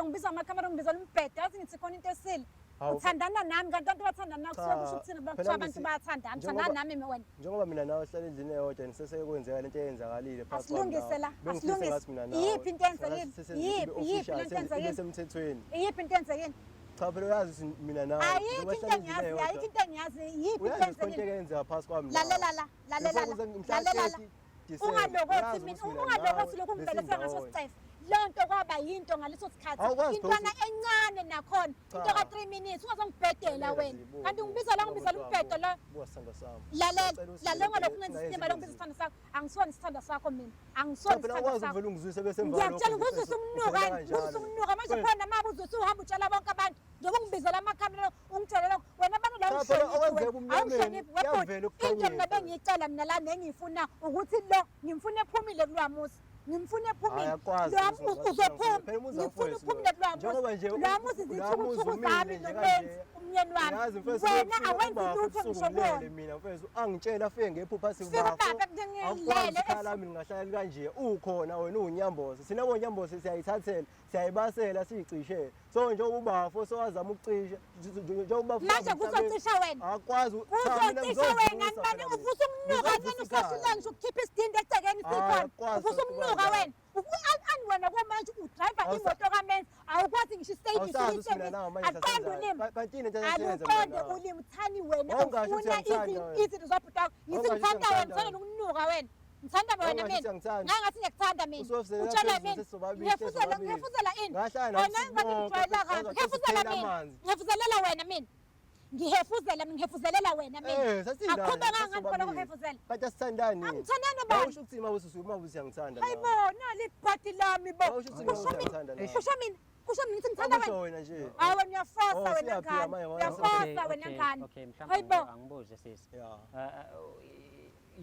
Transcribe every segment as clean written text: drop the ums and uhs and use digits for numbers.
manje ngibiza amakhamera ngibiza umbhede yazi ngithi khona into esile uthandana nami kanti abantu bathandana nawe kusuka kusho ukuthini abantu bayathandana uthandana nami wena njengoba mina nawe sihlala endlini eyodwa nisesekwenzeka lento eyenzakalile phakathi asilungise la asilungise yiphi into eyenzekile yiphi lento eyenzekile semthethweni yiphi into eyenzekile cha phela uyazi mina nawe ayikho into engiyazi yiphi into eyenzekile yenza phakathi kwami lalela ungalokothi mina ungalokothi lokhu ngibelethwe ngaso sicefe lonto kwaba yinto ngaleso sikhathi intwana encane nakhona into ka 3 minutes ungazongibhedela wena kanti ngibizela umbhedo lo lalela ngalokho ngenzisimba lo ngibizela isithanda sakho angisona isithanda sakho mina angisona isithanda sakho ungizwise bese emva ngiyakutshela ukuzwisa umnuka manje khona mabuzo usuhamba utshela bonke abantu njengoba ngibizela amakhamera ungitshelela wena abantu la awuhloniphi into ngabe ngiyicela mina la nengifuna ukuthi lo ngimfuna ephumile kulwamusi ngimfuna ephumile uzophuma ngifuna uphumile kulwamusi lwamusi zithukuthuku zami nobenzi umnyeni wami wena awenzi lutho ngisho bona mina mfethu angitshela afike ngephupha sikubafo mina ngahlala kanje ukhona wena unyambozi sina bonyambozi siyayithathela siyayibasela siyicishe so nje ubafo sowazama ukucisha njengoba manje kuzocisha wena akwazi uzocisha wena ngani ufusa umnuka wena usahlula ngisho ukukhipha isidindi egcekeni sikhona ufusa umnuka wena wena kwamanje udriver imoto kamenzi awukwazi ngisho istage aqonda ulimi akuqonde ulimi thani wena ufuna izinto zobhuta ngithanda wena ngithanda nokunuka wena ngithanda wena mina ngathi ngiyakuthanda mina utshela mina ngiyafuzela ini wena ngathi ngijwayela kahle ngiyafuzelela wena mina ngihefuzelela wena mina aqhubeka ngani lokho ngihefuzela bathi asithandani angithandana bani usho ukuthi uma usuma usiyangithanda hayibona libhadi lami bo kusho mina nithi ngithanda wena nje hayi uyafosa wena ngani uyafosa wena ngani hayibo angibuze sisi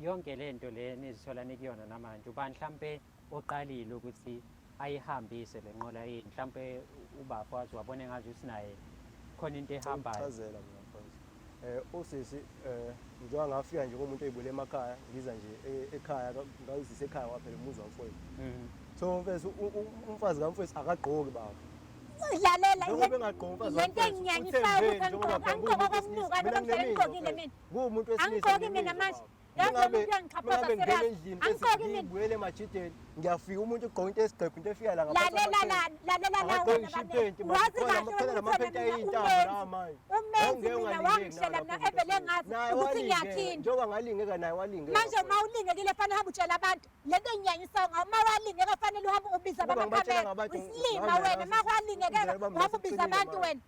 yonke lento le nizithola nikuyona namanje ubani mhlambe oqalile ukuthi ayihambise lenqola yini mhlambe ubafwazi wabone ngathi usinaye khona into ehambayo chazela mina mfowethu usisi njengoba ngafika nje komuntu oyibule emakhaya ngiza nje ekhaya ngayizisa ekhaya waphela umuzi wamfowethu so mfethu umfazi kamfowethu akagqoki baba lalela bengagqoki umfazi lento engiyangisayo ukuthi angigqoka komnuka noma ngigqokile mina kuumuntu wesilisa angigqoki mina manje yazi uyangichaphaza serious angigqoki mina ngibuyele emajideni ngiyafika umuntu ugqoka into esigqebhu into efika la lalela wazi kahle lamaphente ayintambo la manje umenzi mina wangishela mina evele ngazi ukuthi ngiyakhinda njengoba ngalingeka naye walingeka manje uma ulingekile fanele uhambe utshela abantu lento engiyangisayo uma walingeka fanele uhambe ubiza abakhamera usilima wena uma walingekeka uhambe ubiza abantu wena